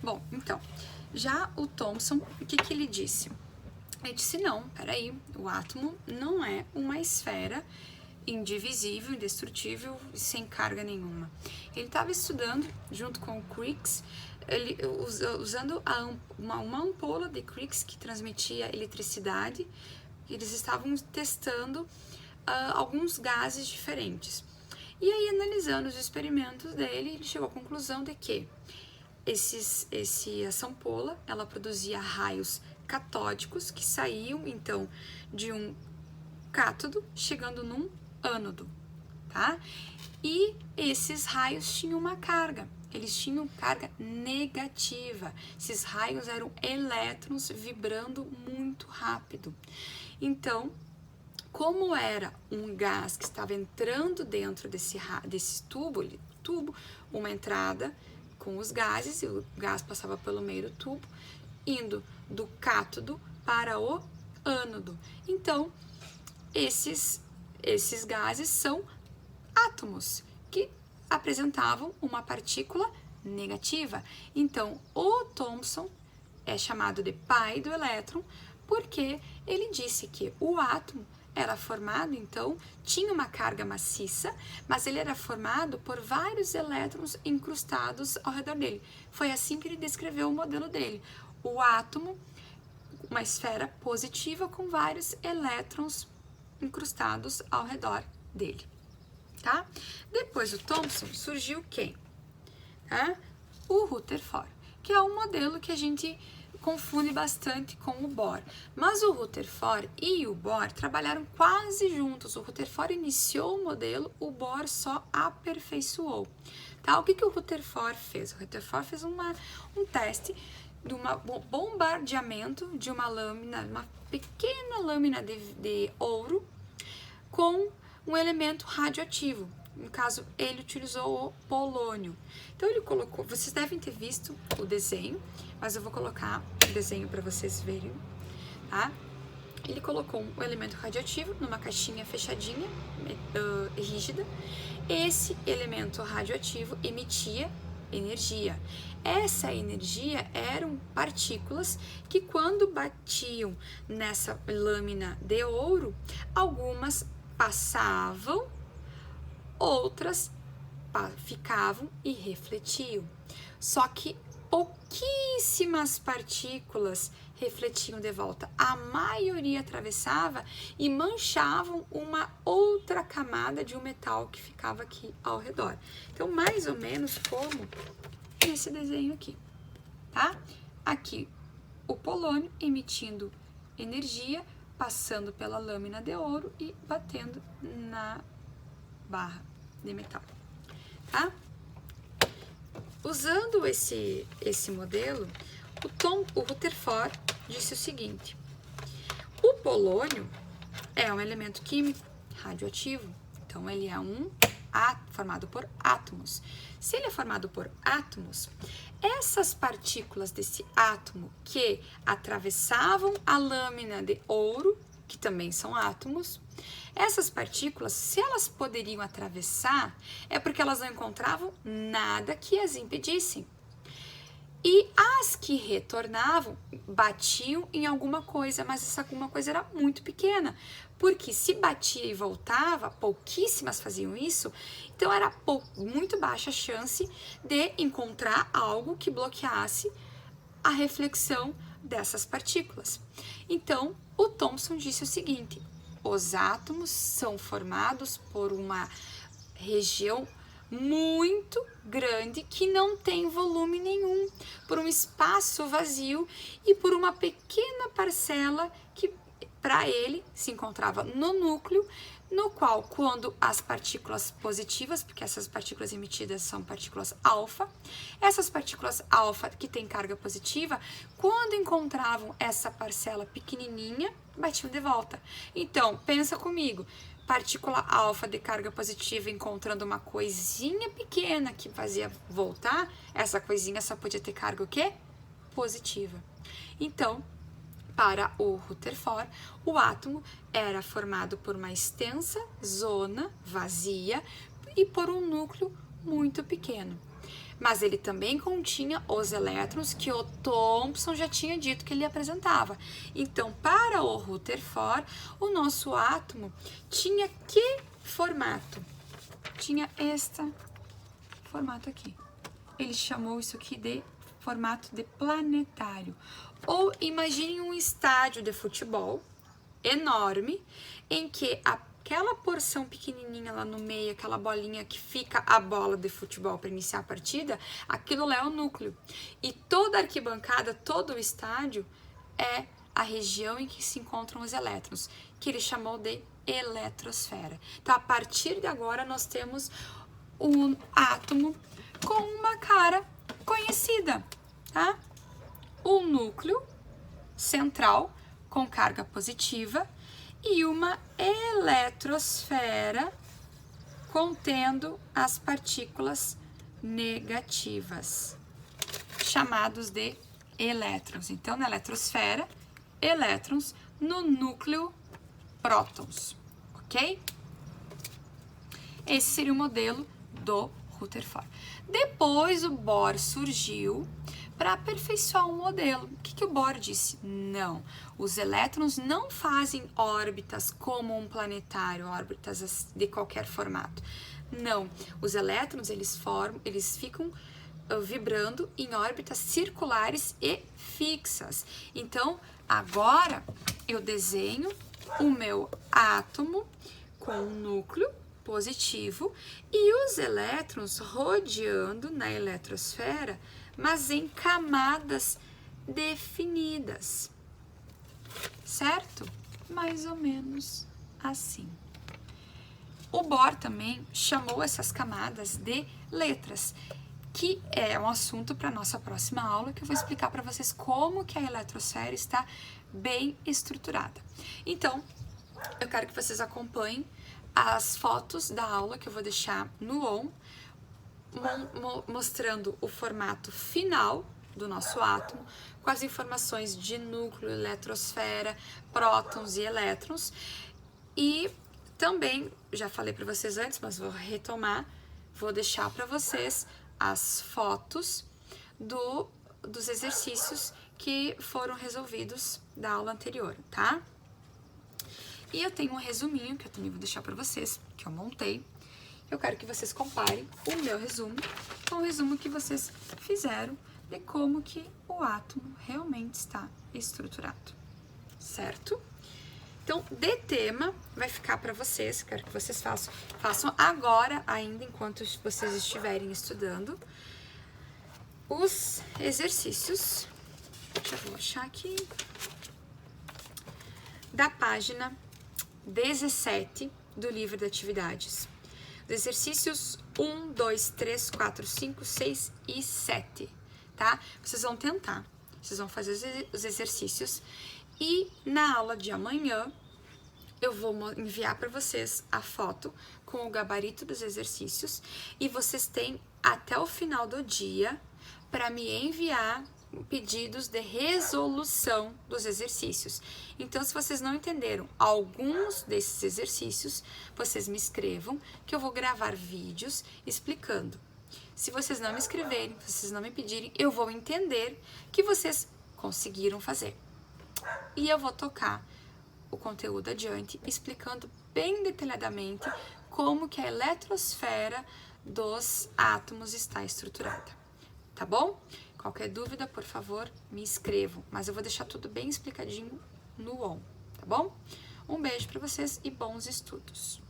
Bom, então, já o Thomson, o que ele disse? Ele disse, não, peraí, o átomo não é uma esfera indivisível, indestrutível, sem carga nenhuma. Ele estava estudando, junto com o Crookes, usando uma ampola de Crookes que transmitia eletricidade. Eles estavam testando alguns gases diferentes. E aí, analisando os experimentos dele, ele chegou à conclusão de que essa ampola, ela produzia raios catódicos que saíam, então, de um cátodo, chegando num ânodo, tá? E esses raios tinham uma carga, eles tinham carga negativa. Esses raios eram elétrons vibrando muito rápido. Então, como era um gás que estava entrando dentro desse tubo, uma entrada com os gases, e o gás passava pelo meio do tubo, indo do cátodo para o ânodo. Então, esses gases são átomos que apresentavam uma partícula negativa. Então, o Thomson é chamado de pai do elétron porque ele disse que o átomo era formado, então, tinha uma carga maciça, mas ele era formado por vários elétrons incrustados ao redor dele. Foi assim que ele descreveu o modelo dele. O átomo, uma esfera positiva com vários elétrons incrustados ao redor dele, tá? Depois do Thomson surgiu quem? Tá? O Rutherford, que é um modelo que a gente confunde bastante com o Bohr. Mas o Rutherford e o Bohr trabalharam quase juntos. O Rutherford iniciou o modelo, o Bohr só aperfeiçoou. Tá? O que o Rutherford fez? O Rutherford fez um teste de um bombardeamento de uma lâmina, uma pequena lâmina de ouro com um elemento radioativo. No caso, ele utilizou o polônio. Então, ele colocou... Vocês devem ter visto o desenho, mas eu vou colocar o desenho para vocês verem, tá? Ele colocou um elemento radioativo numa caixinha fechadinha, rígida. Esse elemento radioativo emitia energia. Essa energia eram partículas que, quando batiam nessa lâmina de ouro, algumas passavam, outras ficavam e refletiam. Só que pouquíssimas partículas refletiam de volta. A maioria atravessava e manchavam uma outra camada de um metal que ficava aqui ao redor. Então, mais ou menos como nesse desenho aqui, tá? Aqui o polônio emitindo energia, passando pela lâmina de ouro e batendo na barra de metal, tá? Usando esse modelo, o Rutherford disse o seguinte: o polônio é um elemento químico radioativo, então ele é formado por átomos. Se ele é formado por átomos, essas partículas desse átomo que atravessavam a lâmina de ouro, que também são átomos, essas partículas, se elas poderiam atravessar, é porque elas não encontravam nada que as impedissem. E as que retornavam batiam em alguma coisa, mas essa alguma coisa era muito pequena, porque se batia e voltava, pouquíssimas faziam isso, então era muito baixa a chance de encontrar algo que bloqueasse a reflexão dessas partículas. Então, o Thomson disse o seguinte: os átomos são formados por uma região muito grande que não tem volume nenhum, por um espaço vazio e por uma pequena parcela que para ele se encontrava no núcleo, no qual, quando as partículas positivas, porque essas partículas emitidas são partículas alfa, essas partículas alfa que têm carga positiva, quando encontravam essa parcela pequenininha, batiam de volta. Então, pensa comigo, partícula alfa de carga positiva encontrando uma coisinha pequena que fazia voltar, essa coisinha só podia ter carga o quê? Positiva. Então, para o Rutherford, o átomo era formado por uma extensa zona vazia e por um núcleo muito pequeno. mas ele também continha os elétrons que o Thomson já tinha dito que ele apresentava. Então, para o Rutherford, o nosso átomo tinha que formato? Tinha este formato aqui. Ele chamou isso aqui de formato de planetário. Ou imagine um estádio de futebol enorme, em que aquela porção pequenininha lá no meio, aquela bolinha que fica a bola de futebol para iniciar a partida, aquilo lá é o núcleo. E toda a arquibancada, todo o estádio é a região em que se encontram os elétrons, que ele chamou de eletrosfera. Então, a partir de agora, nós temos um átomo com uma cara conhecida, tá? O núcleo central com carga positiva e uma eletrosfera contendo as partículas negativas, chamados de elétrons. Então, na eletrosfera, elétrons, no núcleo, prótons, ok? Esse seria o modelo do Rutherford. Depois, o Bohr surgiu para aperfeiçoar um modelo. O que o Bohr disse? Não, os elétrons não fazem órbitas como um planetário, órbitas de qualquer formato. Não, os elétrons eles ficam vibrando em órbitas circulares e fixas. Então, agora eu desenho o meu átomo com um núcleo positivo e os elétrons rodeando na eletrosfera, mas em camadas definidas, certo? Mais ou menos assim. O Bohr também chamou essas camadas de letras, que é um assunto para nossa próxima aula, que eu vou explicar para vocês como que a eletrosfera está bem estruturada. Então, eu quero que vocês acompanhem as fotos da aula que eu vou deixar no ON, mostrando o formato final do nosso átomo, com as informações de núcleo, eletrosfera, prótons e elétrons. E também, já falei para vocês antes, mas vou retomar, vou deixar para vocês as fotos dos exercícios que foram resolvidos da aula anterior, tá? E eu tenho um resuminho que eu também vou deixar para vocês, que eu montei. Eu quero que vocês comparem o meu resumo com o resumo que vocês fizeram de como que o átomo realmente está estruturado, certo? Então, de tema, vai ficar para vocês, quero que vocês façam agora, ainda enquanto vocês estiverem estudando, os exercícios, deixa eu achar aqui, da página 17 do livro de atividades. Os exercícios 1, 2, 3, 4, 5, 6 e 7, tá? Vocês vão tentar, vocês vão fazer os exercícios e na aula de amanhã eu vou enviar para vocês a foto com o gabarito dos exercícios e vocês têm até o final do dia para me enviar pedidos de resolução dos exercícios. Então, se vocês não entenderam alguns desses exercícios, vocês me escrevam que eu vou gravar vídeos explicando. Se vocês não me escreverem, se vocês não me pedirem, eu vou entender que vocês conseguiram fazer. E eu vou tocar o conteúdo adiante, explicando bem detalhadamente como que a eletrosfera dos átomos está estruturada. Tá bom? Qualquer dúvida, por favor, me escrevam. Mas eu vou deixar tudo bem explicadinho no ON, tá bom? Um beijo para vocês e bons estudos!